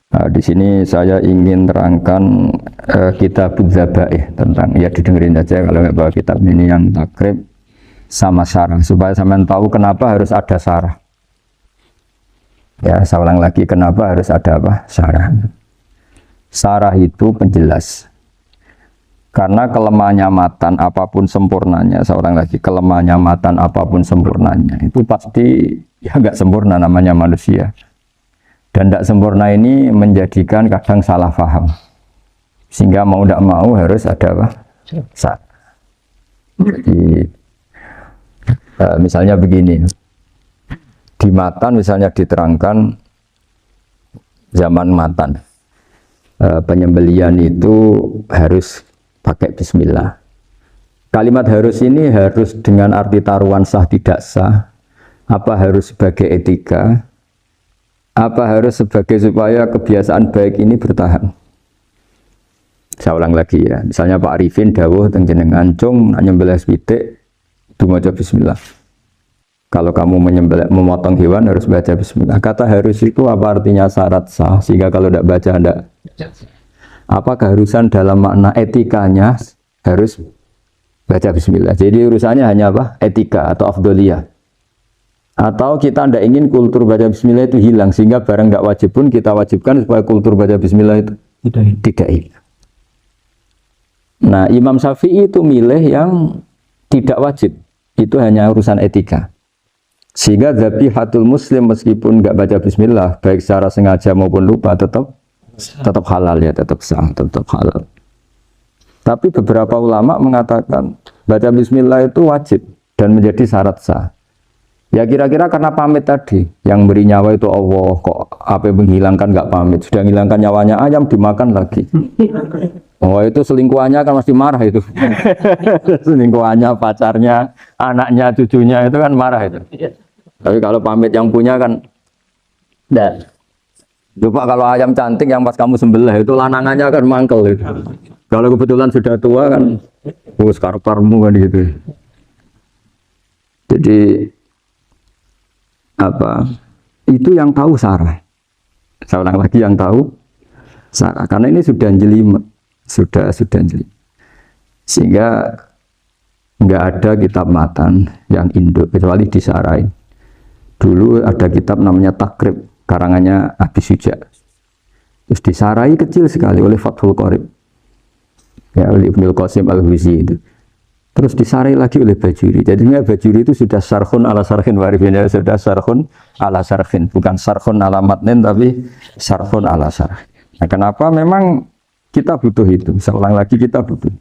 Nah, di sini saya ingin terangkan kitab Dzabaih tentang, ya didengerin saja kalau nggak bawa kitab ini yang takrib sama syarah supaya sampean tahu kenapa harus ada syarah. Ya, saya ulang lagi kenapa harus ada apa? Syarah. Syarah itu penjelas. Karena kelemahannya matan apapun sempurnanya, saya ulang lagi kelemahannya matan apapun sempurnanya itu pasti ya nggak sempurna namanya manusia. Dan tidak sempurna ini menjadikan kadang salah paham, sehingga mau tidak mau harus ada apa? Jadi misalnya begini, di matan misalnya diterangkan zaman matan penyembelian itu harus pakai bismillah. Kalimat harus ini harus dengan arti taruhan sah tidak sah, apa harus sebagai etika, apa harus sebagai supaya kebiasaan baik ini bertahan. Saya ulang lagi ya, misalnya Pak Arifin dawuh teng jenengan cung nyembelih pitik itu maca bismillah. Kalau kamu memotong hewan harus baca bismillah. Kata harus itu apa artinya syarat sah, sehingga kalau tidak baca tidak. Apa keharusan dalam makna etikanya harus baca bismillah. Jadi urusannya hanya apa? Etika atau afdoliyah. Atau kita tidak ingin kultur baca bismillah itu hilang, sehingga barang tidak wajib pun kita wajibkan supaya kultur baca bismillah itu tidak hilang. Nah, Imam Syafi'i itu milih yang tidak wajib, itu hanya urusan etika. Sehingga dzabihatul muslim meskipun nggak baca bismillah, baik secara sengaja maupun lupa tetap halal ya, tetap sah, tetap halal. Tapi beberapa ulama mengatakan baca bismillah itu wajib dan menjadi syarat sah. Ya kira-kira karena pamit tadi, yang beri nyawa itu Allah, kok apa yang menghilangkan nggak pamit, sudah menghilangkan nyawanya ayam dimakan lagi. Oh itu selingkuhannya kan mesti marah itu. Selingkuhannya, pacarnya, anaknya, cucunya itu kan marah itu. Tapi kalau pamit yang punya kan enggak. Coba kalau ayam cantik yang pas kamu sembelih itu lanangannya kan mangkel itu. Kalau kebetulan sudah tua kan karparmu kan gitu. Jadi apa itu yang tahu syarah. Saya ulang lagi yang tahu syarah karena ini sudah jelimet, sudah jelimet. Sehingga enggak ada kitab matan yang induk kecuali disyarahin. Dulu ada kitab namanya Takrib karangannya Abi Suja. Terus disarai kecil sekali oleh Fathul Qorib. Ya oleh Ibnul Qasim Al-Huzi itu. Terus disarai lagi oleh Bajuri. Jadinya Bajuri itu sudah sarhun ala sarhin warifin, ya sudah sarhun ala sarhin, bukan sarhun ala matnin tapi sarhun ala sarhin. Nah, kenapa memang kita butuh itu? Saya ulang lagi kita butuh.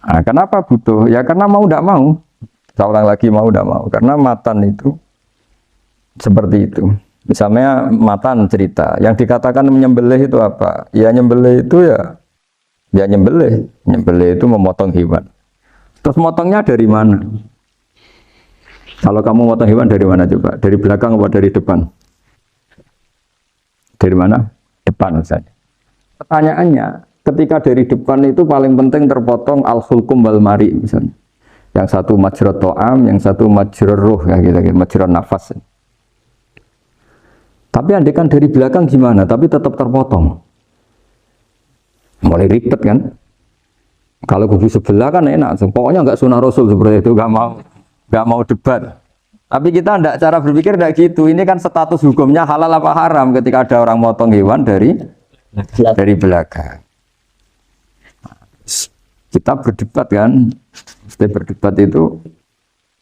Nah, kenapa butuh? Ya karena mau tidak mau. Saya ulang lagi mau tidak mau. Karena matan itu seperti itu. Misalnya matan cerita yang dikatakan menyembelih itu apa? Ya nyembelih itu ya nyembelih itu memotong hewan. Terus motongnya dari mana? Kalau kamu motong hewan dari mana coba? Dari belakang atau dari depan? Dari mana? Depan misalnya. Pertanyaannya, ketika dari depan itu paling penting terpotong al-hulkum wal mari misalnya. Yang satu majrur to'am, yang satu majrur ruh ya gitu, majrur nafas. Tapi andekan dari belakang gimana? Tapi tetap terpotong. Mulai ribet kan? Kalau kubu sebelah kan enak, pokoknya nggak sunnah Rasul seperti itu, nggak mau debat. Tapi kita tidak cara berpikir tidak gitu. Ini kan status hukumnya halal apa haram ketika ada orang motong hewan dari belakang. Kita berdebat kan? Kita berdebat itu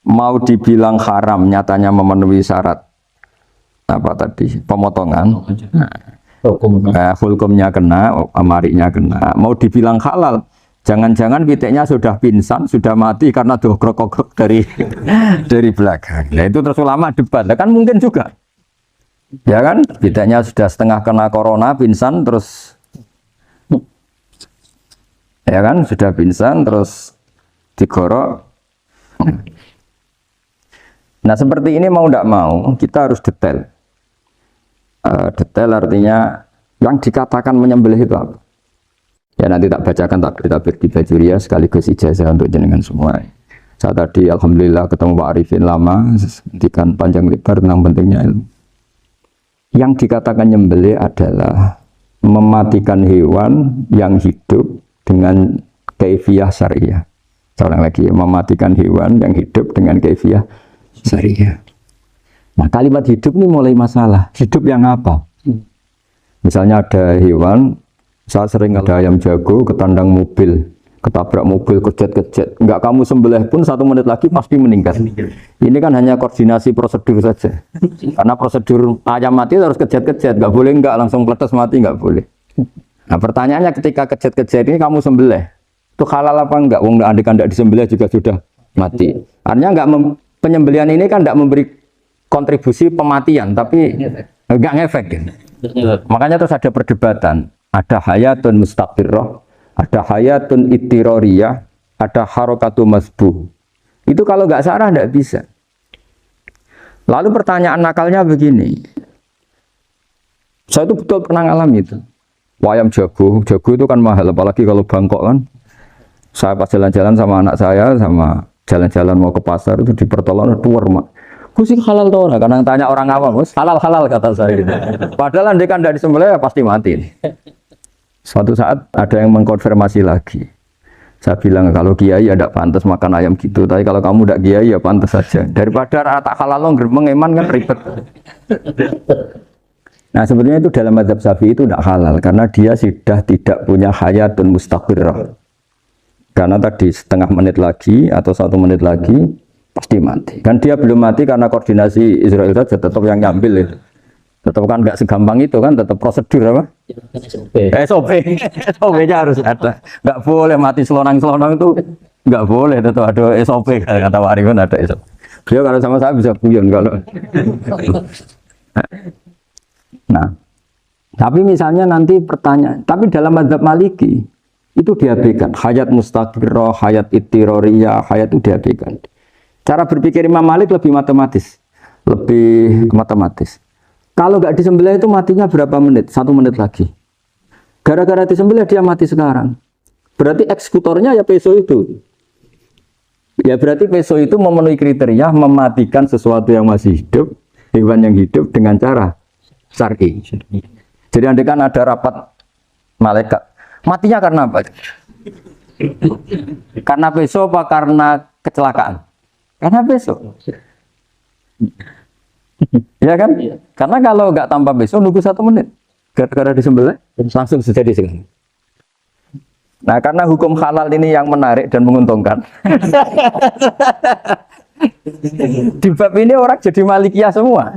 mau dibilang haram, nyatanya memenuhi syarat apa tadi pemotongan. Hukumnya kena, amarinya kena. Mau dibilang halal, jangan-jangan pitiknya sudah pingsan, sudah mati karena dogrok-ogrok dari belakang. Nah itu terus ulama debat, nah, kan mungkin juga. Ya kan, pitiknya sudah setengah kena corona, pingsan terus, ya kan, sudah pingsan terus digorok. Nah seperti ini mau tidak mau kita harus detail. Detail artinya yang dikatakan menyembelih itu apa? Ya nanti tak bacakan takbir di Bajuria sekaligus ijazah untuk jenengan semua. Saya tadi alhamdulillah ketemu Pak Arifin lama, hentikan panjang lebar tentang pentingnya ilmu. Yang dikatakan nyembelih adalah mematikan hewan yang hidup dengan kaifiyah syariah. Seorang lagi, mematikan hewan yang hidup dengan kaifiyah syariah. Nah, kalimat hidup ini mulai masalah. Hidup yang apa? Misalnya ada hewan, saya sering ada ayam jago ketandang mobil, ketabrak mobil, kejet-kejet. Enggak kamu sembelih pun 1 menit lagi pasti meninggal. Ini kan hanya koordinasi prosedur saja. Karena prosedur ayam mati harus kejet-kejet. Enggak boleh enggak langsung peletes mati, enggak boleh. Nah pertanyaannya ketika kejet-kejet ini kamu sembelih, itu halal apa enggak? Wong andaikan enggak disembelih juga sudah mati. Artinya enggak penyembelihan ini kan enggak memberi kontribusi pematian, tapi enggak ngefek. Gitu. Makanya terus ada perdebatan. Ada hayatun mustaqirrah, ada hayatun ittiroriyah, ada harokatu masbuh. Itu kalau nggak sarah nggak bisa. Lalu pertanyaan nakalnya begini. Saya itu betul pernah ngalami itu. Ayam jago itu kan mahal, apalagi kalau Bangkok kan. Saya pas jalan-jalan sama anak saya, sama jalan-jalan mau ke pasar itu di pertolongan tuar mak. Kusik halal tau nah, kadang tanya orang awam, halal kata saya. Gitu. Padahal andai kan tidak disembelih ya pasti mati. Suatu saat ada yang mengkonfirmasi lagi. Saya bilang kalau kiai ya tidak pantas makan ayam gitu, tapi kalau kamu tidak kiai ya pantas saja. Daripada rata halal lo gerbeng eman kan ribet. Nah sebetulnya itu dalam mazhab Syafi'i itu tidak halal karena dia sudah tidak punya hayatun mustaqirrah. Karena tadi setengah menit lagi atau 1 menit lagi pasti mati. Kan dia belum mati karena koordinasi Israel saja tetap yang ngambil itu. Tetap kan nggak segampang itu kan, tetap prosedur apa? SOP-nya harus ada. Nggak boleh mati selonang-selonang itu nggak boleh, tetap ada SOP kata Pak Arifin ada SOP. Dia kalau sama saya bisa guyon kalau. Nah, tapi misalnya nanti pertanyaan, tapi dalam mazhab Maliki itu diabaikan. Hayat mustaqirrah, hayat ittiroriyah, hayat itu diabaikan. Cara berpikir Imam Malik lebih matematis. Kalau nggak disembelih itu matinya berapa menit? 1 menit lagi. Gara-gara disembelih dia mati sekarang. Berarti eksekutornya ya peso itu. Ya berarti peso itu memenuhi kriteria mematikan sesuatu yang masih hidup, hewan yang hidup dengan cara syar'i. Jadi andai kan ada rapat malaikat, matinya karena apa? Karena peso apa karena kecelakaan? Karena besok. Ya kan? Karena kalau nggak tanpa besok nunggu 1 menit. Gara-gara disembelih langsung terjadi sekarang. Nah karena hukum halal ini yang menarik dan menguntungkan. Di bab ini orang jadi Malikiyah semua.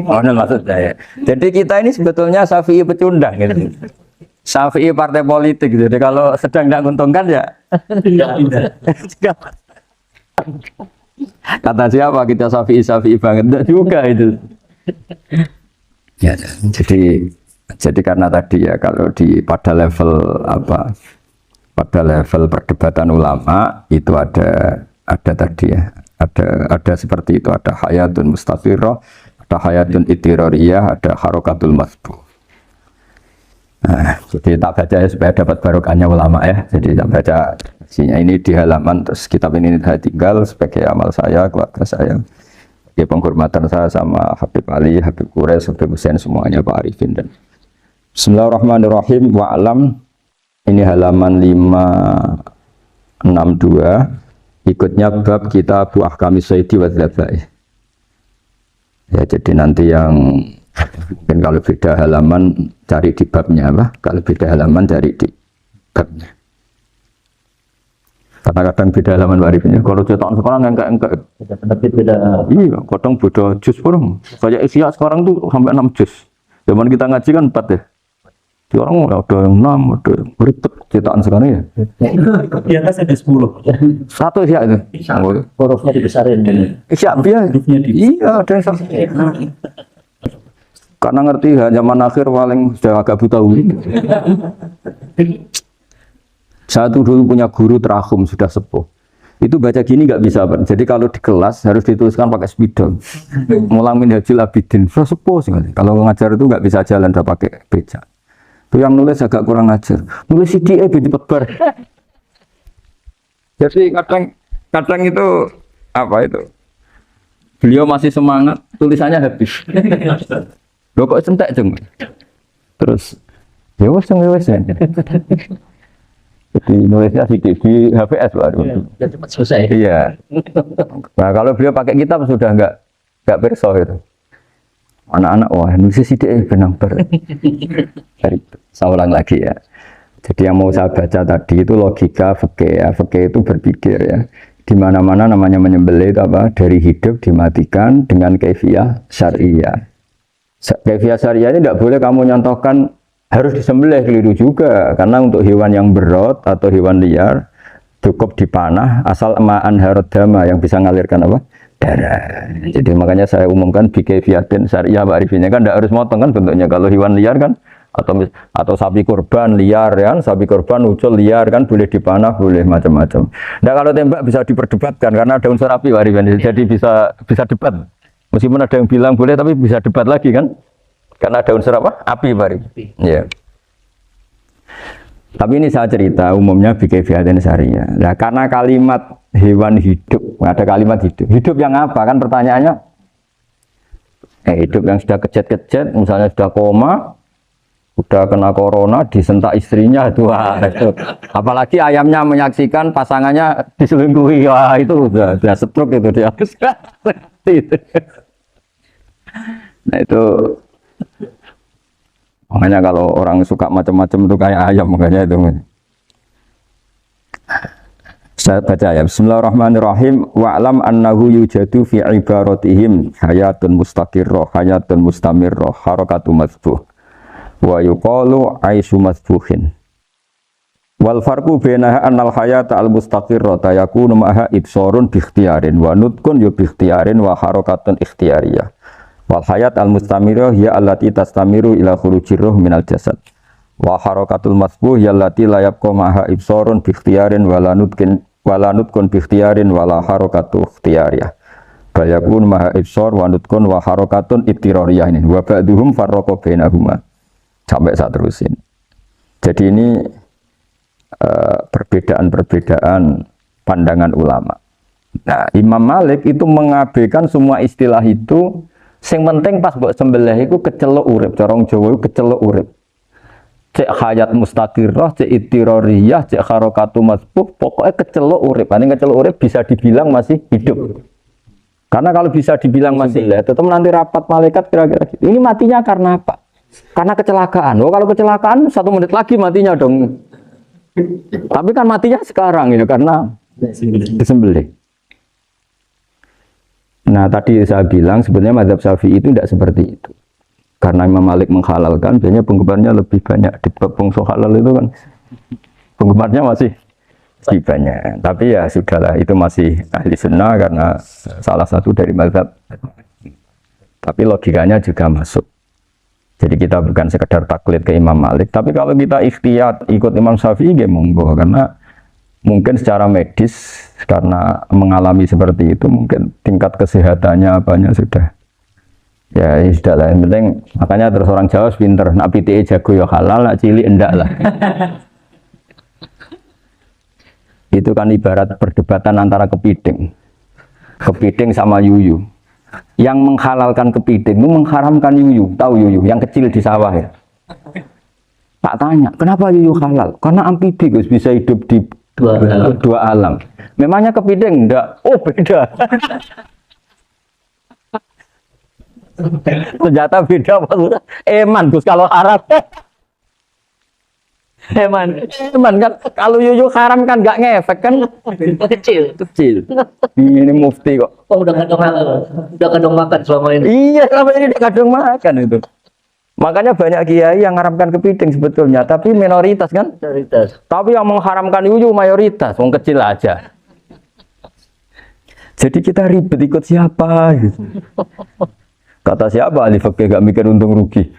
Oh, maksud saya. Jadi kita ini sebetulnya Syafi'i pecundang gitu. Syafi'i partai politik gitu. Jadi kalau sedang tidak menguntungkan ya kata siapa kita Syafi'i banget enggak juga itu. Ya, jadi karena tadi ya kalau pada level perdebatan ulama itu ada tadi ya, ada seperti itu, ada hayatun mustaqirrah, ada hayatun ittiroriyah, ada harokatul masbuh. Nah, jadi tak baca ya supaya dapat barokahnya ulama ya. Jadi tak baca isinya ini di halaman, terus kitab ini saya tinggal sebagai amal saya, keluarga saya, ya penghormatan saya sama Habib Ali, Habib Quraisy, Habib Hussein semuanya, Pak Arifin dan Bismillahirrahmanirrahim. Wa'lam, ini halaman 562, ikutnya bab kitab Ahkami Syaidi wa Dzabaih. Ya jadi nanti yang mungkin kalau beda halaman cari di babnya apa? Kalau beda halaman cari di babnya. Karena kadang beda halaman warifnya. Kalau cetakan sekarang enggak. Beda. Iya, kadang beda juz pun. Kayak Ihya sekarang tuh sampai 6 juz. Zaman kita ngaji kan 4 ya. Di orang ada yang 6, ada yang ribet cetakan sekarang ya. Di atas ada 10. Satu Ihya itu. Hurufnya dibesarin. Ihya biar. Iya, ada yang sama. Karena ngerti zaman akhir paling sudah agak buta. Saya tuh dulu punya guru terakhum sudah sepuh. Itu baca gini nggak bisa, Pak. Jadi kalau di kelas harus dituliskan pakai spidol. Mulang Minhajul Abidin, sudah sepuh sekali. Kalau ngajar itu nggak bisa jalan, udah pakai beca. Itu yang nulis agak kurang ajar. Nulis CDE cepet bar. Jadi kadang itu apa itu? Beliau masih semangat, tulisannya habis. Lho kok entek jeng. Terus ya wis ya. Jadi nulisnya di HVS baru. Ya, cepat selesai. Iya. Nah kalau beliau pakai kitab sudah enggak perso itu. Anak-anak wah nulis sidik benang ber. Saya ulang lagi ya. Jadi yang mau saya baca tadi itu logika fikih ya. Fikih itu berpikir ya. Di mana-mana namanya menyembelih itu apa? Dari hidup dimatikan dengan kaifiah syariah. Kaifiah syariah ini tidak boleh kamu nyontohkan harus disembelih, keliru juga. Karena untuk hewan yang berot atau hewan liar cukup dipanah asal ma'an harodama yang bisa mengalirkan apa? Darah. Jadi makanya saya umumkan bikaifiatin syariah Pak Arifin kan tidak harus motong kan bentuknya. Kalau hewan liar kan atau sapi kurban liar kan, sapi kurban ucul liar kan boleh dipanah, boleh macam-macam. Nah kalau tembak bisa diperdebatkan karena ada unsur api Pak Arifin. Jadi bisa debat. Meskipun ada yang bilang boleh tapi bisa debat lagi kan? Karena ada unsur apa? Api Pak Arifin. Iya. Tapi ini saya cerita umumnya bikaifiatin syariah. Nah karena kalimat hewan hidup, ada kalimat hidup. Hidup yang apa kan pertanyaannya? Hidup yang sudah kejet-kejet, misalnya sudah koma, udah kena corona, disentak istrinya itu, apalagi ayamnya menyaksikan pasangannya diselingkuhi, wah itu udah stroke itu dia. Nah itu makanya kalau orang suka macam-macam itu kayak ayam makanya itu. Saya baca ya. Bismillahirrahmanirrahim. Wa'lam annahu yujadu fi ibaratihim hayatun mustaqirrah, hayatun mustamirrah, harakatu masbuh. Wa yuqalu aisyu masbuhin. Wal farqu bainaha annal hayata al mustaqirrah yakunu ma'ha ibsarun bi ikhtiyarin wa nutqun bi ikhtiyarin wa harakatun ikhtiyariyah. Wal hayat al mustamirrah hiya allati tastamiru ila khurujir ruh minal jasad. Wa harakatul masbuh hiya allati la yabqa ma'ha ibsarun bi ikhtiyarin wa la nutqun bi ikhtiyarin wa la harakatu ikhtiyariyah. Bal yakun ma'ha ibsar wa nutqun wa harakatun ittirariyah ini. Wa ba'duhum farraqa bainahuma. Sampai saya terusin. Jadi ini perbedaan-perbedaan pandangan ulama. Nah, Imam Malik itu mengabaikan semua istilah itu. Sing penting pas mbok sembelih iku kecelok urip, corong Jawa iku kecelok urip. Cek hayat mustaqirrah, cek ittirariyah, cek harakatu masbuh, pokoknya kecelok urip. Paling kecelok urip bisa dibilang masih hidup. Karena kalau bisa dibilang masih hidup, tetap nanti rapat malaikat kira-kira gitu. Ini matinya karena apa? Karena kecelakaan. Oh kalau kecelakaan 1 menit lagi matinya dong. Tapi kan matinya sekarang ya karena disembelih. Nah tadi saya bilang sebenarnya mazhab Syafi'i itu tidak seperti itu. Karena Imam Malik menghalalkan, biasanya penggemarnya lebih banyak di bab bangsa halal itu kan penggemarnya masih lebih banyak. Tapi ya sudahlah itu masih ahli sunnah karena salah satu dari mazhab. Tapi logikanya juga masuk. Jadi kita bukan sekedar taklid ke Imam Malik, tapi kalau kita ikhtiyat ikut Imam Syafi'i ya monggo karena mungkin secara medis karena mengalami seperti itu mungkin tingkat kesehatannya apanya sudah ya sudah lah yang penting makanya terus orang Jawa pinter nak PTE jago ya halal nak cilik enggak lah. Itu kan ibarat perdebatan antara kepiting sama yuyu. Yang menghalalkan kepiting itu mengharamkan yuyu. Tahu yuyu yang kecil di sawah ya. Tak tanya kenapa yuyu halal? Karena amfibi Gus bisa hidup di dua alam. Memangnya kepiting enggak? Oh beda. Ternyata beda maksudnya. Eman Gus kalau haram. Eman kan kalau yuyu haram kan enggak ngefek kan kecil. Ini mufti kok. Oh udah kadang makan selama ini. Iya selama ini udah kadang makan itu. Makanya banyak kiai yang mengharamkan kepiting sebetulnya, tapi minoritas kan? Minoritas. Tapi yang mengharamkan yuyu mayoritas, wong kecil aja. Jadi kita ribet ikut siapa gitu. Kata siapa ahli fikih gak mikir untung rugi.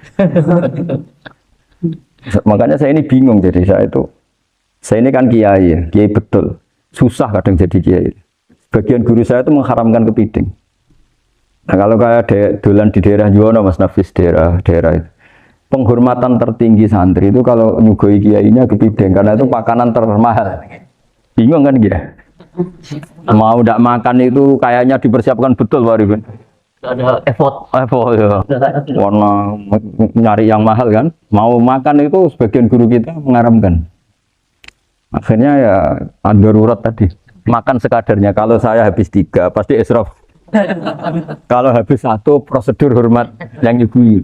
Makanya saya ini bingung jadi saya ini kan kiai betul. Susah kadang jadi kiai. Bagian guru saya itu mengharamkan kepiting. Nah kalau kayak dolan di daerah Juwana Mas Nafis daerah itu. Penghormatan tertinggi santri itu kalau nyugoi kiainya kepiting karena itu makanan termahal. Bingung kan dia? Mau tidak makan itu kayaknya dipersiapkan betul Pak Ribin. Ada effort. Ya. Warna nyari yang mahal kan. Mau makan itu sebagian guru kita mengharamkan. Akhirnya ya darurat tadi. Makan sekadarnya. Kalau saya habis 3 pasti israf. Kalau habis 1 prosedur hormat yang ibu.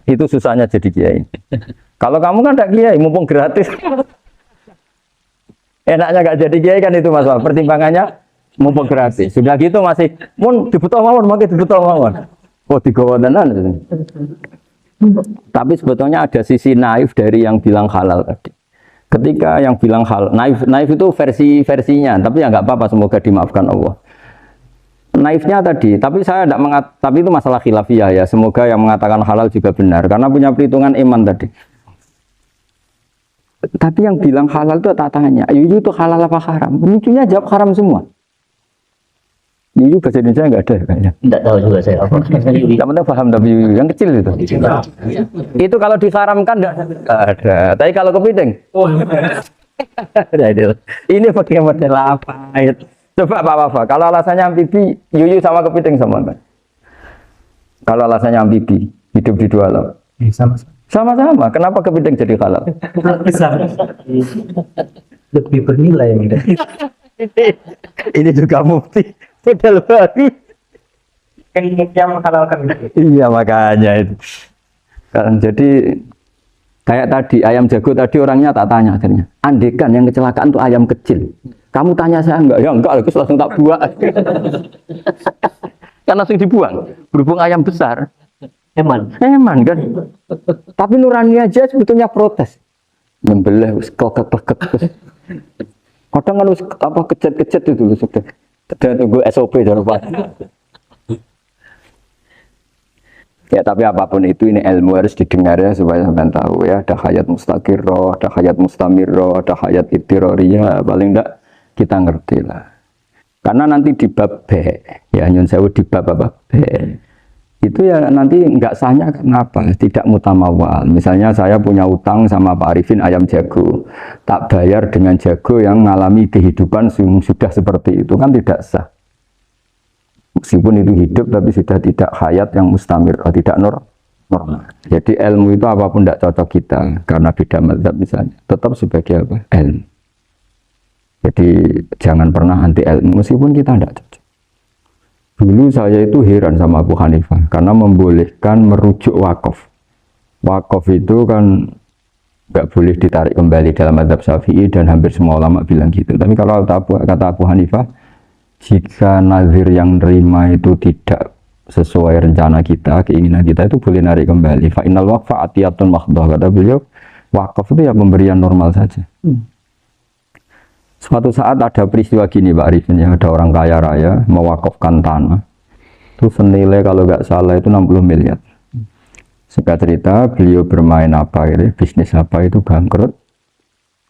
Itu susahnya jadi kiai. Kalau kamu kan tidak kiai, mumpung gratis. Enaknya nggak jadi kiai kan itu masalah. Pertimbangannya mumpung gratis. Sudah gitu masih, mun dibutuh mawon, makin dibutuh mawon. Oh digawa tenan. Tapi sebetulnya ada sisi naif dari yang bilang halal tadi. Ketika yang bilang halal, naif itu versinya, tapi ya nggak apa-apa, semoga dimaafkan Allah. Naifnya tadi, tapi saya tidak tapi itu masalah khilafiyah ya. Semoga yang mengatakan halal juga benar, karena punya perhitungan iman tadi. Tapi yang bilang halal itu tak tanya, itu halal apa haram? Lucunya jawab haram semua. Yuyu bahasa Indonesia nggak ada kayaknya. Tidak tahu juga saya apa. Yang penting paham tapi yuyu yang kecil itu. Itu kalau diharamkan nggak ada. Tapi kalau kepiting, ini pakai model apa? Coba apa? Kalau alasannya amfibi, yuyu sama kepiting sama kan? Kalau alasannya amfibi, hidup di 2 alam. Sama-sama. Kenapa kepiting jadi halal? Lebih bernilai. Ini juga mufti. Model baru. Yang menghalalkan itu. Iya makanya itu. Kan jadi kayak tadi ayam jago tadi orangnya tak tanya akhirnya. Andekan yang kecelakaan itu ayam kecil. Kamu tanya saya enggak? Ya enggak, aku langsung tak buang. Kan langsung dibuang. Berhubung ayam besar. Eman kan. Tapi nurani aja sebetulnya protes. Membelah klekek. Kadang kan apa kecet-kecet itu sudah. Sudah tunggu SOP jangan lupa. Ya tapi apapun itu ini ilmu harus didengar ya supaya sampean tahu ya, ada hayat mustaqirroh, ada hayat mustamirroh, ada hayat ittiroriyah, paling enggak kita ngerti lah. Karena nanti di bab B, ya nyun sewu di bab apa B, itu ya nanti enggak sahnya kenapa? Tidak mutamawal. Misalnya saya punya utang sama Pak Arifin ayam jago, tak bayar dengan jago yang mengalami kehidupan sudah seperti itu kan tidak sah. Meskipun itu hidup tapi sudah tidak hayat yang mustamir, tidak normal. Jadi ilmu itu apapun tidak cocok kita karena beda mazhab misalnya, tetap sebagai apa? Ilmu. Jadi jangan pernah anti ilmu meskipun kita tidak cocok. Dulu saya itu heran sama Abu Hanifah karena membolehkan merujuk wakaf. Wakaf itu kan nggak boleh ditarik kembali dalam mazhab Syafi'i dan hampir semua ulama bilang gitu. Tapi kalau kata Abu Hanifah, jika nazir yang nerima itu tidak sesuai rencana kita, keinginan kita itu boleh narik kembali. Fa innal waqfa atiyatun mahdhah, kata beliau, wakaf itu ya pemberian normal saja. Suatu saat ada peristiwa gini Pak Arifin, ya, ada orang kaya raya mewakafkan tanah. Itu senilai kalau nggak salah itu 60 miliar. Singkat cerita, beliau bermain apa gitu, bisnis apa itu bangkrut.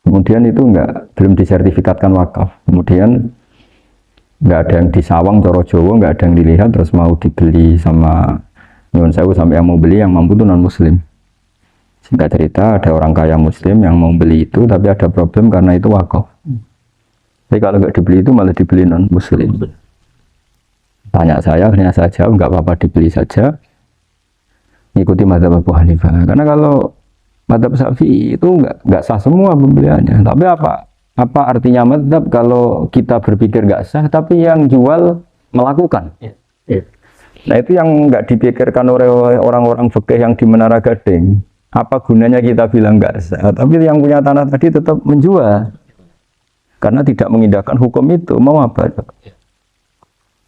Kemudian itu belum disertifikatkan wakaf. Kemudian nggak ada yang disawang Coro Jowo, nggak ada yang dilihat, terus mau dibeli sama nyuwun sewu sampai yang mau beli yang mampu itu non muslim. Singkat cerita ada orang kaya muslim yang mau beli itu tapi ada problem karena itu wakaf. Tapi kalau nggak dibeli itu malah dibeli non muslim. Tanya saya, akhirnya saya jawab nggak apa-apa dibeli saja. Ikuti mazhab Abu Hanifah. Karena kalau mazhab Syafi'i itu nggak sah semua pembeliannya. Tapi apa artinya mazhab kalau kita berpikir nggak sah, tapi yang jual melakukan? Nah itu yang nggak dipikirkan oleh orang-orang fikih yang di Menara Gading. Apa gunanya kita bilang nggak sah? Tapi yang punya tanah tadi tetap menjual. Karena tidak mengindahkan hukum itu, mau apa?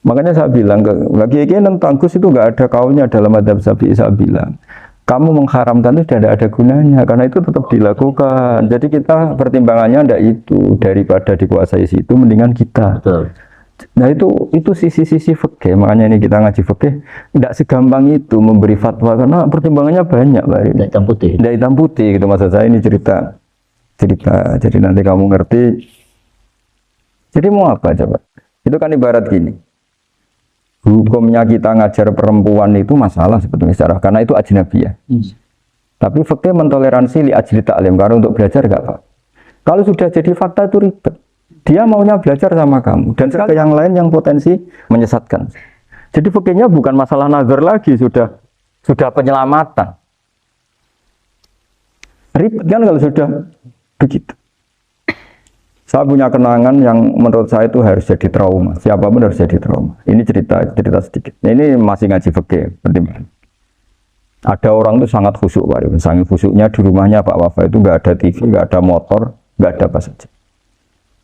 Makanya saya bilang, bagi tentang Gus itu nggak ada kaulnya dalam mazhab Syafi'i. Saya bilang, kamu mengharamkan itu tidak ada gunanya, karena itu tetap dilakukan. Jadi kita pertimbangannya tidak itu, daripada dikuasai situ, mendingan kita. Betul. Nah itu sisi-sisi fikih, makanya ini kita ngaji fikih, tidak segampang itu memberi fatwa, karena pertimbangannya banyak. Tidak hitam putih. Tidak hitam putih, gitu maksud saya ini cerita. Jadi nanti kamu ngerti. Jadi mau apa coba? Itu kan ibarat gini. Hukumnya kita ngajar perempuan itu masalah sebetulnya secara karena itu ajnabiyah. Tapi fikih mentoleransi li ajli ta'lim karena untuk belajar enggak Pak. Kalau sudah jadi fakta itu ribet. Dia maunya belajar sama kamu dan sekali yang lain yang potensi menyesatkan. Jadi fikihnya bukan masalah nazar lagi, sudah penyelamatan. Ribet kan kalau sudah begitu. Saya punya kenangan yang menurut saya itu harus jadi trauma. Siapapun harus jadi trauma. Ini cerita sedikit. Ini masih ngaji fikih, pertimbangan. Ada orang itu sangat khusyuk, Pak Rifin. Sangat khusyuknya di rumahnya Pak Wafa itu nggak ada TV, nggak ada motor, nggak ada apa saja.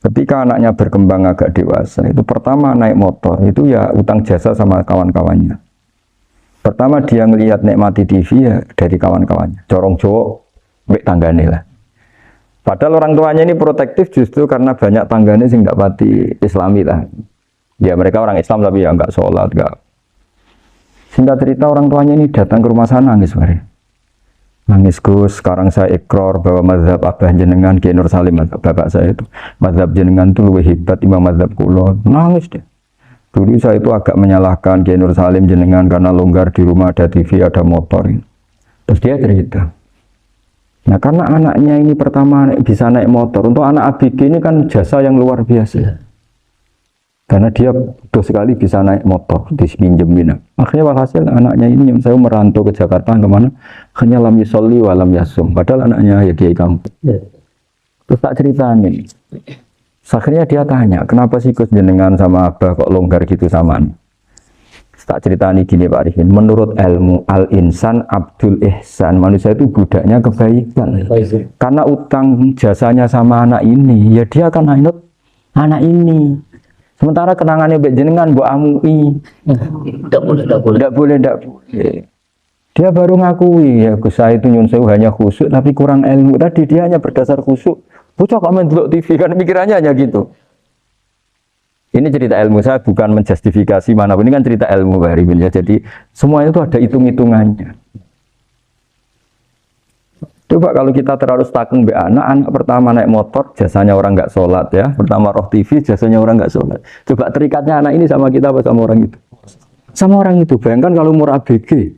Ketika anaknya berkembang agak dewasa, itu pertama naik motor, itu ya utang jasa sama kawan-kawannya. Pertama dia ngelihat nikmati TV ya dari kawan-kawannya. Corong Jowo, mbek tanggane lah. Padahal orang tuanya ini protektif justru karena banyak tanggane sing nggak pati Islami lah. Ya mereka orang Islam tapi ya nggak sholat, nggak. Singkat cerita orang tuanya ini datang ke rumah sana nangis bareng. Nangis Gus, sekarang saya ikrar bahwa mazhab Abah jenengan Kiai Nur Salim, mazhab bapak saya itu, mazhab jenengan itu lebih hebat imam mazhab kula. Nangis deh. Dulu saya itu agak menyalahkan Kiai Nur Salim jenengan karena longgar di rumah ada TV, ada motor. Terus dia cerita. Nah karena anaknya ini pertama bisa naik motor, untuk anak ABG ini kan jasa yang luar biasa. Karena dia butuh sekali bisa naik motor, dipinjemin. Akhirnya walhasil anaknya ini yang saya merantau ke Jakarta kemana, hanya lam yusolli wa lam yasum. Padahal anaknya ya kiai kampung. Terus tak ceritain. Akhirnya dia tanya, kenapa sih Gus jenengan sama Abah kok longgar gitu samaan? Tak ceritani gini Pak Arifin, menurut ilmu al-insan abdul ihsan, manusia itu budaknya kebaikan. Karena utang jasanya sama anak ini, ya dia akan anut anak ini. Sementara kenangannya mbek jenengan mbok amui. Tidak boleh. Dia baru ngakui ya Gus saya itu nyun sewu hanya khusyuk tapi kurang ilmu. Tadi dia hanya berdasar khusyuk. Bocah kok main delok TV kan pikirannya hanya gitu. Ini cerita ilmu, saya bukan menjustifikasi manapun, ini kan cerita ilmu Pak Arifin ya. Jadi semuanya itu ada hitung-hitungannya. Coba kalau kita terlalu stakeng be anak pertama naik motor, jasanya orang nggak sholat ya. Pertama roh TV, jasanya orang nggak sholat. Coba terikatnya anak ini sama kita apa sama orang itu? Sama orang itu. Bayangkan kalau umur ABG.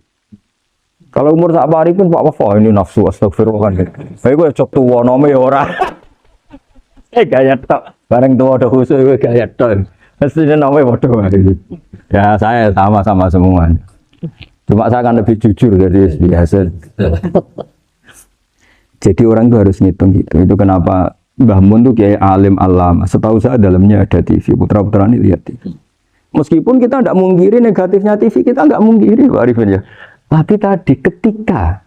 Kalau umur tak Pak Arifin, Pak Wafa ini nafsu, astagfirullah kan. Baik gue cok tua nome ya orang. Gaya tok. Bareng tua ada khusus gaya tok. Mestinya namanya bodoh. Ya saya sama-sama semua. Cuma saya kan lebih jujur dari biasa. Jadi orang itu harus ngitung gitu. Itu kenapa Mbah Mun tuh kayak alim alama. Setahu saya dalamnya ada TV. Putra-putra ini lihat TV. Meskipun kita tidak mungkiri negatifnya TV, kita nggak mungkiri Pak Arifin ya. Tapi tadi ketika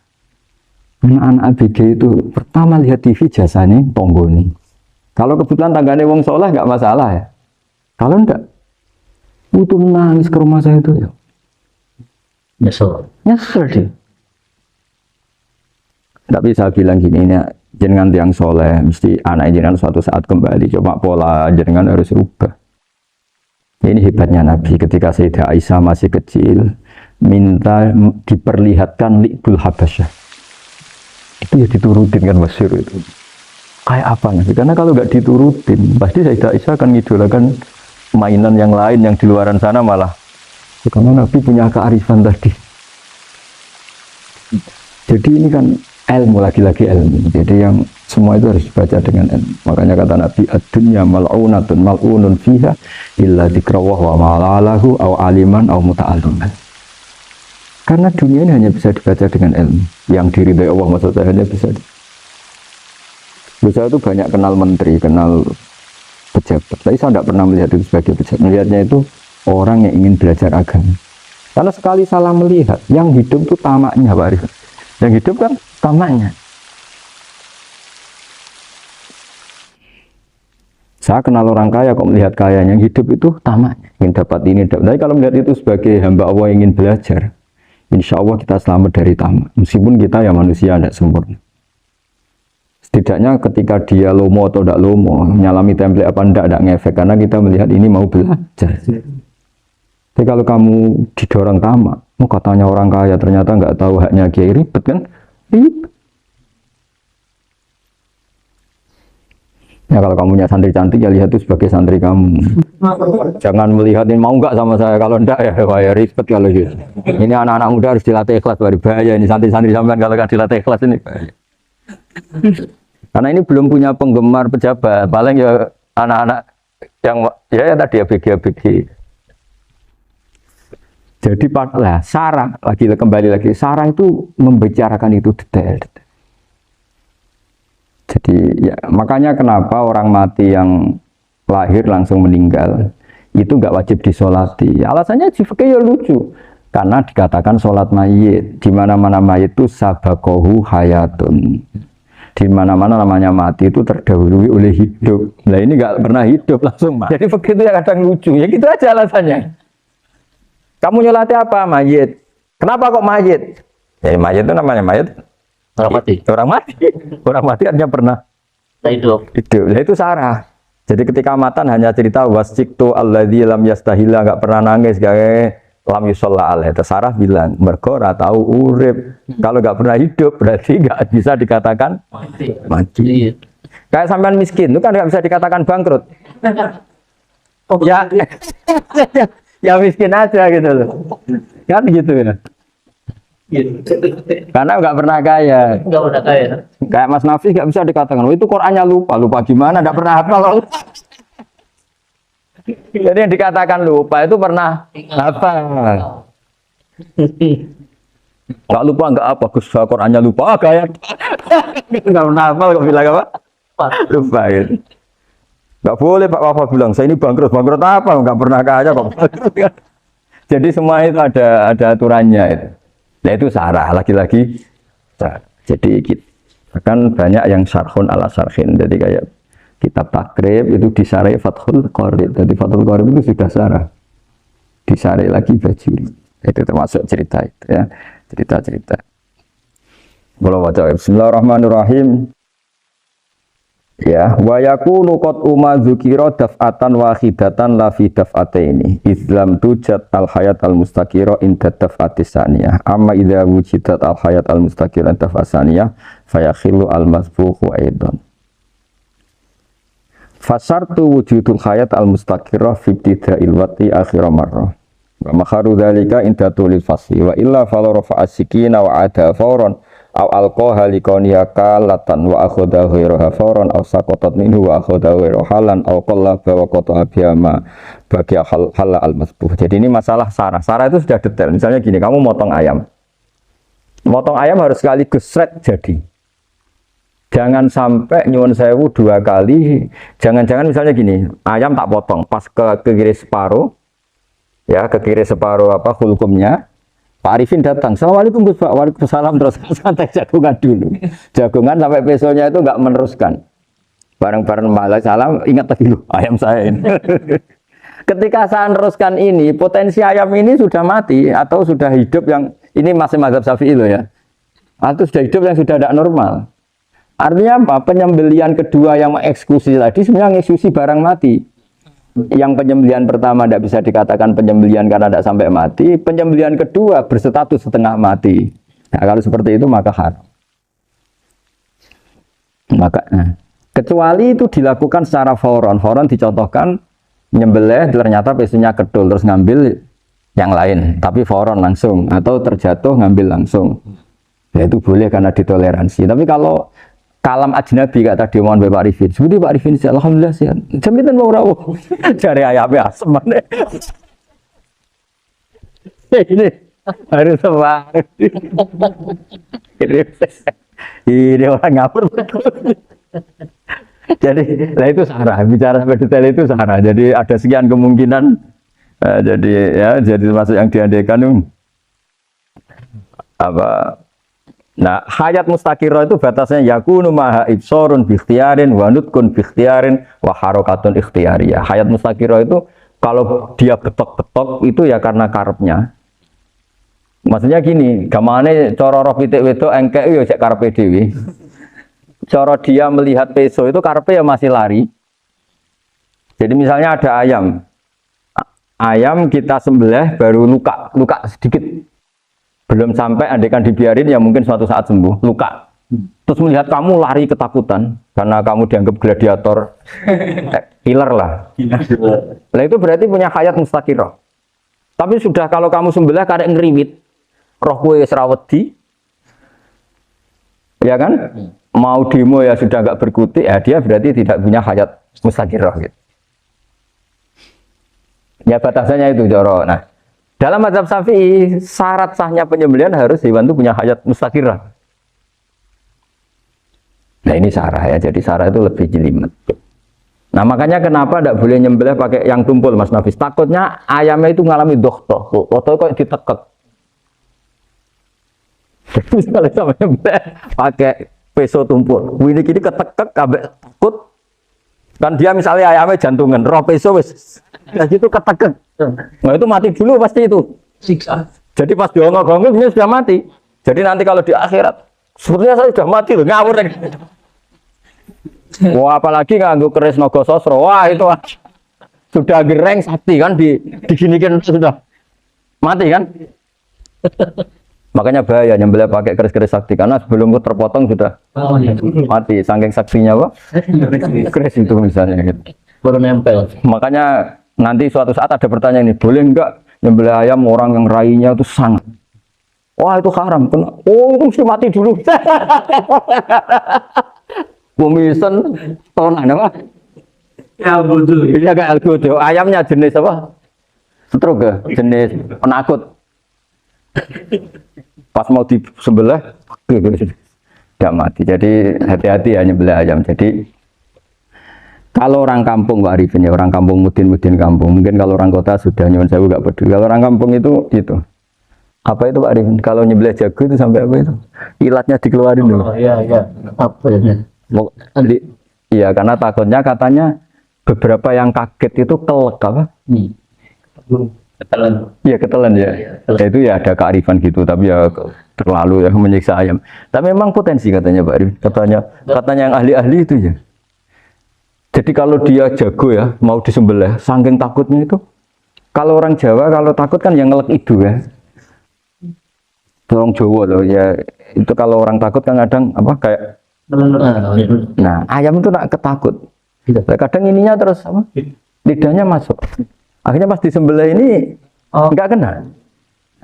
anak-anak ABG itu pertama lihat TV jasanya tonggoni. Kalau kebetulan tanggane wong soleh nggak masalah ya. Kalau enggak, butuh nangis ke rumah saya itu ya. Nyesel deh. Tapi saya bilang gini, ini jenengan tiang soleh, mesti anak jenengan suatu saat kembali. Coba pola jenengan harus rubah. Ini hebatnya Nabi ketika Sayyidah Aisyah masih kecil, minta diperlihatkan Li'bul Habasyah. Itu ya diturutin kan masyhur itu. Kayak apa nanti? Karena kalau nggak diturutin, pasti Sayyidah Aisyah akan ngidolakan mainan yang lain yang di luaran sana malah. Karena Nabi punya kearifan tadi. Jadi ini kan ilmu, lagi-lagi ilmu. Jadi yang semua itu harus dibaca dengan ilmu. Makanya kata Nabi, ad-dunya mal'unatun mal'unun fiha illa dzikrawah wa ma'alahu aw aliman aw muta'alliman. Karena dunia ini hanya bisa dibaca dengan ilmu. Yang diridhai Allah maksud saya hanya bisa. Saya itu banyak kenal menteri, kenal pejabat. Tapi saya tidak pernah melihat itu sebagai pejabat. Melihatnya itu orang yang ingin belajar agama. Karena sekali salah melihat, yang hidup itu tamaknya Pak Arif. Yang hidup kan tamaknya. Saya kenal orang kaya kok melihat kaya, yang hidup itu tamaknya. Ingin dapat ini, dapat. Tapi kalau melihat itu sebagai hamba Allah yang ingin belajar, insya Allah kita selamat dari tamak. Meskipun kita ya manusia tidak sempurna. Setidaknya ketika dia lomo atau tidak lomo, nyalami template apa tidak ngefek, karena kita melihat ini mau belajar. Tapi kalau kamu didorong tamak, katanya orang kaya ternyata nggak tahu haknya kiai, ribet kan? Ribet. Ya kalau kamu punya santri cantik ya lihat itu sebagai santri kamu. Jangan melihat ini mau nggak sama saya, kalau enggak ya ribet kalau gitu. Ini anak-anak muda harus dilatih ikhlas, baru bahaya ini santri-santri sampean kalau kan dilatih ikhlas ini bahaya. Karena ini belum punya penggemar pejabat, paling ya anak-anak yang ya tadi ABG. Jadi lah sarah lagi kembali lagi sarah itu membicarakan itu detail. Jadi ya makanya kenapa orang mati yang lahir langsung meninggal itu nggak wajib disolati. Alasannya di fikih ya lucu. Karena dikatakan sholat mayit, di mana-mana mayit itu sabakohu hayatun. Di mana-mana namanya mati itu terdahului oleh hidup. Nah ini nggak pernah hidup langsung mati. Jadi begitu ya kadang lucu. Ya gitu aja alasannya. Kamu nyolati apa mayit? Kenapa kok mayit? Ya mayit itu namanya mayit. Orang mati. Orang mati. Orang mati artinya pernah Hidup. hidup. Ya itu sarah. Jadi ketika matan hanya cerita wasiktu alladzi lam yastahila nggak pernah nangis kayak lam yusolla alaih. Sarah bilang mergo ora tahu urip. Kalau nggak pernah hidup berarti nggak bisa dikatakan mati. Iya. Kayak sampean miskin itu kan nggak bisa dikatakan bangkrut. Ya, ya miskin aja gitu loh. Kan gitu ya. Karena nggak pernah kaya. Enggak udah kaya. Kayak Mas Nafis nggak bisa dikatakan, oh, itu Qurannya lupa gimana? Nggak pernah hafal. Jadi yang dikatakan lupa itu pernah hafal. Nggak lupa nggak apa, Gus Qurannya lupa, kayak nggak pernah hafal kok bilang apa? Lupa gitu. Nggak boleh Pak Wafa bilang, saya ini bangkrut apa? Nggak pernah kaya kok. Jadi semua itu ada aturannya itu. Nah itu sarah lagi-lagi. Jadi kan banyak yang syarhun ala syarhin. Jadi kayak kitab takrib itu disarai Fathul Qorib. Jadi Fathul Qorib itu sudah sarah. Disarai lagi Bajuri. Itu termasuk cerita itu ya. Cerita-cerita. Bismillahirrahmanirrahim. Ya, wa yakunu qad umma dzukira daf'atan wahidatan la fi daf'ataini. Islam tujad al hayat al mustaqira inda daf'atis saniyah. Amma idza wujidat al hayat al mustaqira inda daf'atis saniyah fayakhilu al masbuhu aidan. Fasartu wujudul hayat al mustaqira fi ibtida'il waqti akhir marrah. Wa makharu dzalika inda tulil fasli wa illa fala rafa'a sikina wa ada fawran aw alqaha liqaniha kalatan wa akhadha ghayraha fawran aw saqatat minhu wa akhadha ghayraha halan aw qallaba wa qata'a biyama bagi hal al masbuh. Jadi ini masalah sarah. Sarah itu sudah detail. Misalnya gini, kamu motong ayam. Motong ayam harus sekaligus shred jadi. Jangan sampai nyuwun sewu 2 kali. Jangan-jangan misalnya gini, ayam tak potong pas ke kiri separuh. Ya, ke kiri separuh apa hulkumnya. Pak Arifin datang, assalamualaikum Gus Pak, waalaikumsalam, terus santai jagungan dulu. Jagungan sampai besoknya itu nggak meneruskan. Bareng-bareng malah salam, ingat tadi lu ayam saya ini. Ketika saya meneruskan ini, potensi ayam ini sudah mati atau sudah hidup yang ini masih mazhab Syafi'i loh ya. Atau sudah hidup yang sudah tidak normal. Artinya apa? Penyembelian kedua yang mengeksekusi tadi sebenarnya mengeksekusi barang mati. Yang penyembelian pertama tidak bisa dikatakan penyembelian karena tidak sampai mati. Penyembelian kedua berstatus setengah mati. Nah, kalau seperti itu maka haram. Kecuali itu dilakukan secara fauron. Fauron dicontohkan menyembelih ternyata pesunya kedul terus ngambil yang lain. Tapi fauron langsung atau terjatuh ngambil langsung. Ya itu boleh karena ditoleransi. Tapi kalau kalam ajnabi kata dia mohon Pak Arifin. Seperti Pak Arifin sih alhamdulillah sih. Jaminan mau rawuh. Cari ayamnya asem mana. Ini harus sebar. Ini orang ngapur betul. Jadi, lah itu sarah. Bicara sampai detail itu sarah. Jadi ada sekian kemungkinan. Jadi ya, jadi termasuk yang diandaikan apa? Nah, hayat mustaqirah itu batasnya yakunu maha ibsorun bi ikhtiyarin wa nutkun bi ikhtiyarin wa harakatun ikhtiyariyah. Hayat mustaqirah itu kalau dia betok-betok itu ya karena karepnya. Maksudnya gini, gamane cara roh pitik wedok engkek ya cek karepe dhewe. Cara dia melihat peso itu karepe ya masih lari. Jadi misalnya ada ayam. Ayam kita sembelih baru luka sedikit. Belum sampai andaikan dibiarin ya mungkin suatu saat sembuh, luka. Terus melihat kamu lari ketakutan karena kamu dianggap gladiator, killer lah. Nah itu berarti punya hayat mustaqirah. Tapi sudah kalau kamu sembelih karek ngeriwit, roh kue serawedi, ya kan? Mau demo ya sudah nggak berkutik, ya dia berarti tidak punya hayat mustaqirah. Gitu. Ya batasannya itu Joro. Nah. Dalam mazhab Syafi'i, syarat sahnya penyembelihan harus hewan itu punya hayat mustaqirah. Nah ini sarah ya, jadi sarah itu lebih jelimet. Nah makanya kenapa tidak boleh nyembelih pakai yang tumpul Mas Nafis? Takutnya ayamnya itu ngalami dohtoh, atau kok ditekek. Misalnya sama nyembelih pakai peso tumpul, ini kini ketekek, kabeh takut. Kan dia misalnya ayamnya jantungan, roh peso wes, nah itu ketekek. Nah itu mati dulu pasti itu. Siksa. Jadi pas diongok-ongok ini sudah mati. Jadi nanti kalau di akhirat, sebenarnya saya sudah mati loh, ngawur. Wah apalagi nganggo keris naga sosro, wah itu sudah gereng sakti kan diginikan sudah mati kan. Makanya bahaya nyembelih pakai keris-keris sakti karena sebelum terpotong sudah mati saking saktinya apa? Keris itu misalnya gitu. Baru nempel. Makanya nanti suatu saat ada pertanyaan ini, boleh enggak nyembelih ayam orang yang rainya itu sangat? Wah itu haram. Oh itu mesti mati dulu. Komisen tonan apa? Ya bodoh. Iya kayak algojo. Ayamnya jenis apa? Stroke ya? Jenis penakut. Pas mau disembelih, tidak mati. Jadi hati-hati ya nyembelih ayam. Jadi kalau orang kampung Pak Arifin ya, orang kampung mudin kampung. Mungkin kalau orang kota sudah nyuwun sewu gak peduli. Kalau orang kampung itu apa itu Pak Arifin? Kalau nyembelih jago itu sampai apa itu? Ilatnya dikeluarin dulu. Oh iya. Apa ya? Iya karena takutnya katanya beberapa yang kaget itu kelek apa? Ketelan. Iya ketelan ya. Ya. Itu ya ada kearifan gitu tapi ya terlalu ya menyiksa ayam. Tapi memang potensi katanya Pak Arifin. Katanya yang ahli-ahli itu ya. Jadi kalau dia jago ya mau disembelih saking takutnya itu. Kalau orang Jawa kalau takut kan yang ngelek idu ya. Orang Jawa loh ya. Itu kalau orang takut kan kadang apa kayak nah, ayam itu nak ketakut. Kadang ininya terus apa? Lidahnya masuk. Akhirnya pas disembelih ini enggak kena.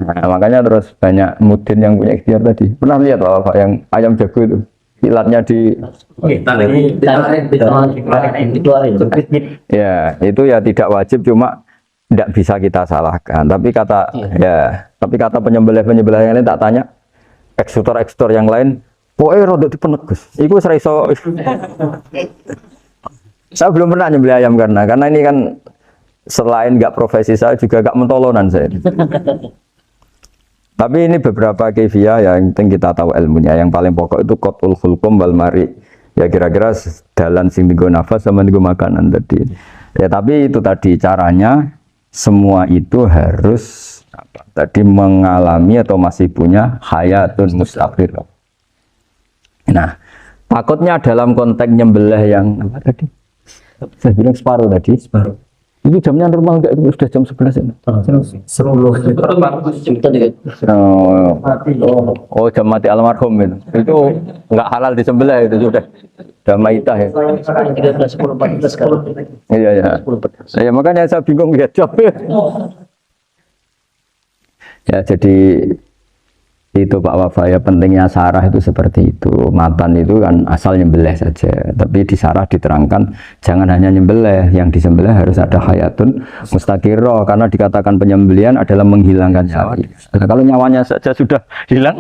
Nah, makanya terus banyak mudin yang punya ikhtiar tadi. Pernah lihat Pak yang ayam jago itu? Ilatnya ya, itu ya tidak wajib cuma tidak bisa kita salahkan. Tapi kata penyembelih yang lain tak tanya eksekutor yang lain pokoknya rodok dipenegus. Iku seraiso. Saya belum pernah nyembelih ayam karena ini kan selain nggak profesi saya juga nggak mentolonan saya. Tapi ini beberapa kefiah yang penting kita tahu ilmunya. Yang paling pokok itu qatul khulqum wal mari. Ya kira-kira dalan sing digo nafas sama digo makanan tadi. Ya tapi itu tadi caranya semua itu harus tadi mengalami atau masih punya hayatun mustaqirah. Nah, takutnya dalam konteks nyembelih yang apa tadi? Saya bilang separuh tadi. Separuh. Itu jamnya normal enggak? Itu sudah jam 11 ya? 10. Oh, jam mati almarhum itu. Itu enggak halal disembelih itu sudah maitah ya. 13, 10, 14 sekarang. Iya ya. Ya makanya saya bingung lihat jam. Ya jadi itu Pak Wafa ya pentingnya sarah itu seperti itu. Matan itu kan asal nyembelih saja, tapi di sarah diterangkan jangan hanya nyembelih, yang disembelih harus ada hayatun mustaqirah karena dikatakan penyembelihan adalah menghilangkan nyawa. Nah, kalau nyawanya saja sudah hilang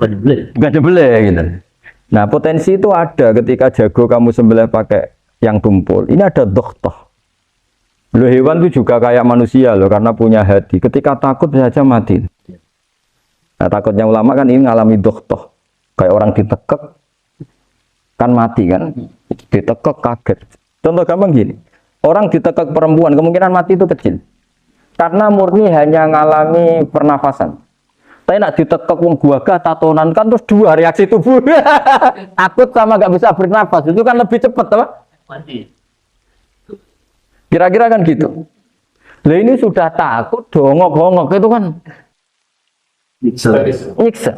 bukan nyembelih gitu. Nah potensi itu ada ketika jago kamu sembelih pakai yang tumpul, ini ada dohtoh. Loh, hewan itu juga kayak manusia loh karena punya hati, ketika takut saja mati. Nah, takutnya ulama kan ini ngalami dohtoh, kayak orang ditekek kan mati kan, ditekek kaget. Contoh gampang gini, orang ditekek perempuan kemungkinan mati itu kecil, karena murni hanya ngalami pernafasan. Tapi nak ditekek wong guaga tatonan kan terus dua reaksi tubuh, takut sama nggak bisa bernafas itu kan lebih cepat, apa? Mati. Kira-kira kan gitu. Lah ini sudah takut, dongok-dongok itu kan. Nyiksa.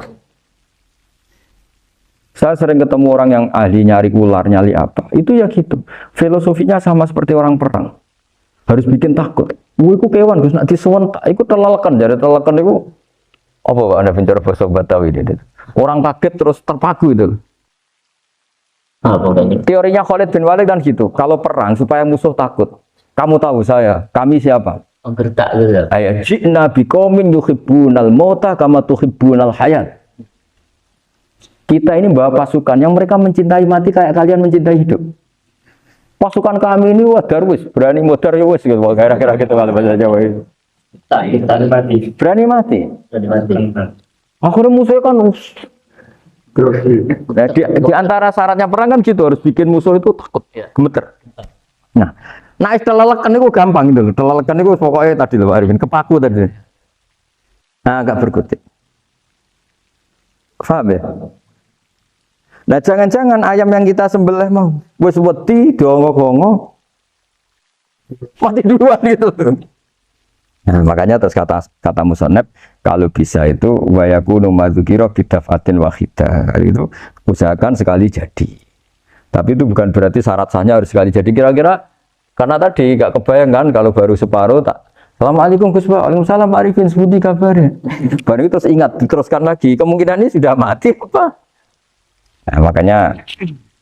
Saya sering ketemu orang yang ahli nyari ular, nyari apa. Itu ya gitu. Filosofinya sama seperti orang perang. Harus bikin takut. Iku kewan Gus nak disuwentak iku telelekan, jare telelekan iku apa Pak Anda bicara bahasa Batawi itu. Orang kaget terus terpaku itu. Teorinya Khalid bin Walid kan gitu. Kalau perang supaya musuh takut. Kamu tahu kami siapa? Hampir tak gitu ya. Ayat ji'na biqaumin yuhibbunal mauta kama tuhibbunal hayat. Kita ini bawa pasukan yang mereka mencintai mati kayak kalian mencintai hidup. Pasukan kami ini wadar wis, berani modar ya wis gitu. Kira-kira gitu kalau bahasa Jawa itu. Tak mati. Berani mati. Tadi mati. Akhirnya musuh kan nah, di antara syaratnya perang kan gitu, harus bikin musuh itu takut, Ya. gemeter. Nah istilah lekan itu gampang gitu loh. Istilah lekan itu pokoknya tadi loh Pak Arifin, kepaku tadi. Nah agak berkutik. Paham ya? Nah jangan-jangan ayam yang kita sembelih mau wis wedi diongo-ongo mati duluan gitu. Nah, makanya terus kata musannaf kalau bisa itu wa yakunu madzukira bidafatin wahidah. Itu usahakan sekali jadi. Tapi itu bukan berarti syarat sahnya harus sekali jadi. Kira-kira karena tadi gak kebayang kan kalau baru separuh tak Assalamualaikum Gus Pak, Waalaikumsalam Pak Arifin, sebuti kabarnya. Baru itu terus ingat, diteruskan lagi. Kemungkinan ini sudah mati apa? Nah, makanya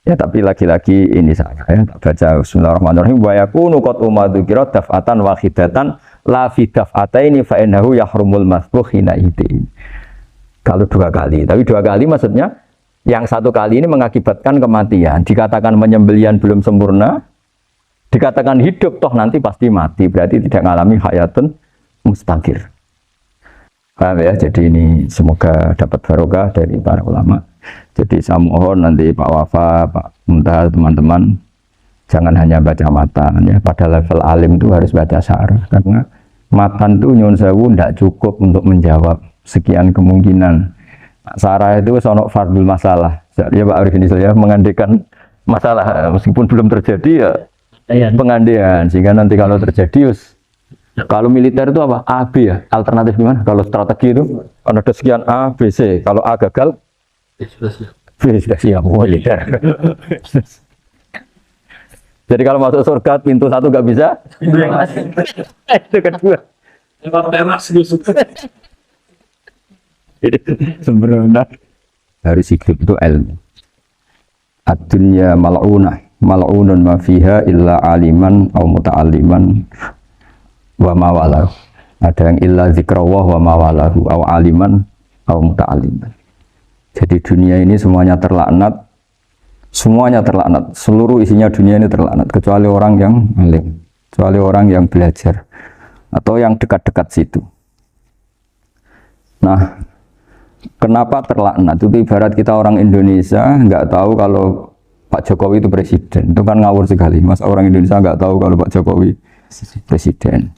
ya tapi lagi-lagi ini saya ya, tak baca Bismillahirrahmanirrahim wa yakunu qad umadzukira daf'atan wahidatan la fi daf'ataini fa innahu yahrumul masbuh hina idin. Kalau 2 kali, tapi 2 kali maksudnya yang 1 kali ini mengakibatkan kematian. Dikatakan penyembelian belum sempurna, dikatakan hidup toh nanti pasti mati, berarti tidak mengalami hayatun mustaqir. Paham ya? Jadi ini semoga dapat barokah dari para ulama. Jadi saya mohon nanti Pak Wafa, Pak Muntaha, teman-teman jangan hanya baca matan ya. Pada level alim itu harus baca syarah karena matan itu nyun sewu tidak cukup untuk menjawab sekian kemungkinan. Syarah itu sono fardul masalah. Ya Pak Arifin ya mengandekan masalah meskipun belum terjadi ya pengandean sehingga nanti kalau terjadi kalau militer itu apa? A, B ya? Alternatif gimana? Kalau strategi itu ada sekian A, B, C. Kalau A gagal, B sudah siap. Militer. Jadi kalau masuk surga, pintu 1 nggak bisa. Itu kedua. Sebenarnya harus hidup itu ilmu. Ad-dunya mal'unah. Mal'unun ma fiha illa aliman atau muta'aliman wa mawalahu. Ada yang illa zikrawah wa mawalahu aw aliman aw muta'aliman. Jadi dunia ini semuanya terlaknat, seluruh isinya dunia ini terlaknat kecuali orang yang alim, kecuali orang yang belajar atau yang dekat-dekat situ. Nah, kenapa terlaknat? Itu ibarat kita orang Indonesia nggak tahu kalau Pak Jokowi itu presiden, itu kan ngawur sekali. Mas orang Indonesia nggak tahu kalau Pak Jokowi presiden.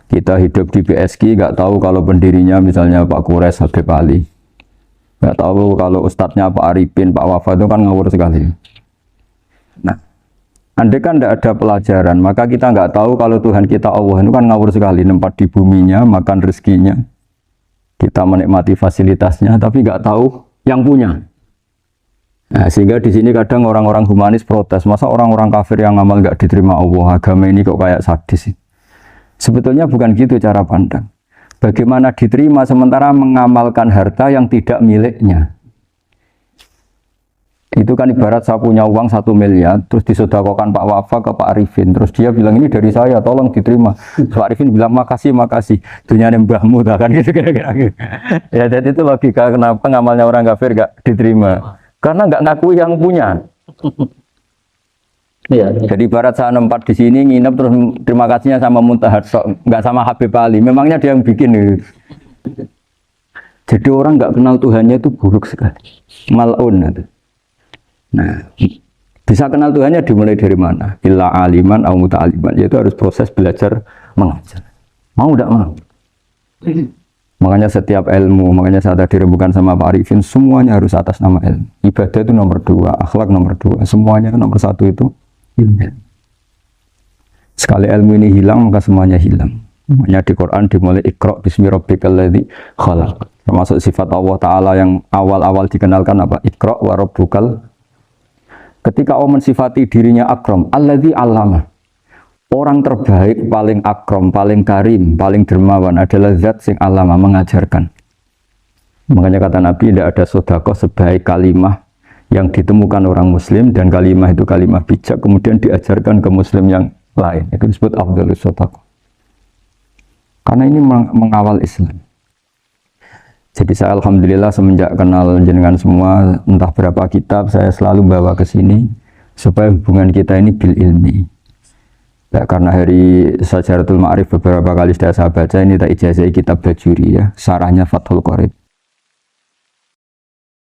Kita hidup di PSG nggak tahu kalau pendirinya misalnya Pak Kures Habib Ali. Nggak tahu kalau ustadznya Pak Arifin, Pak Wafa itu kan ngawur sekali. Nah, andai kan tidak ada pelajaran, maka kita nggak tahu kalau Tuhan kita Allah itu kan ngawur sekali. Nempat di buminya, makan rezekinya, kita menikmati fasilitasnya, tapi nggak tahu yang punya. Nah, sehingga di sini kadang orang-orang humanis protes, masa orang-orang kafir yang amal nggak diterima Allah, agama ini kok kayak sadis. Sebetulnya bukan gitu cara pandang. Bagaimana diterima sementara mengamalkan harta yang tidak miliknya. Itu kan ibarat saya punya uang 1 miliar, terus disedekahkan Pak Wafa ke Pak Arifin, terus dia bilang ini dari saya, tolong diterima. Pak Arifin bilang makasih, dunia mbahmu, kan gitu kira-kira. Ya jadi itu logika kenapa ngamalnya orang kafir gak diterima. Karena nggak ngaku yang punya. Iya. Jadi ibarat saya nempat di sini nginep terus terima kasihnya sama Muntaha, nggak sama Habib Ali. Memangnya dia yang bikin. Jadi orang nggak kenal Tuhannya itu buruk sekali. Mal'un. Nah, bisa kenal Tuhannya dimulai dari mana? Illa aliman au muta'aliman. Yaitu harus proses belajar mengajar. Mau tidak mau. Makanya setiap ilmu, makanya saya tadi rembukan sama Pak Arifin, semuanya harus atas nama ilmu. Ibadah itu nomor 2, akhlak nomor 2, semuanya nomor 1 itu ilmu. Sekali ilmu ini hilang, maka semuanya hilang. Makanya di Quran dimulai Iqra' bismi rabbikal ladzi khalaq. Termasuk sifat Allah Ta'ala yang awal-awal dikenalkan apa? Iqra' wa rabbukal. Ketika Allah mensifati dirinya akram, alladzi 'allama. Orang terbaik, paling akram, paling karim, paling dermawan adalah zat sing alama mengajarkan. Makanya kata Nabi, tidak ada sedekah sebaik kalimah yang ditemukan orang muslim, dan kalimah itu kalimah bijak, kemudian diajarkan ke muslim yang lain. Itu disebut afdhalus sedekah. Karena ini mengawal Islam. Jadi saya alhamdulillah semenjak kenal jenengan semua, entah berapa kitab saya selalu bawa ke sini supaya hubungan kita ini bil ilmi. Ya, karena hari Syajaratul Ma'arif beberapa kali sudah saya baca, ini tak ijazah kitab Bajuri ya, syarahnya Fathul Qorib.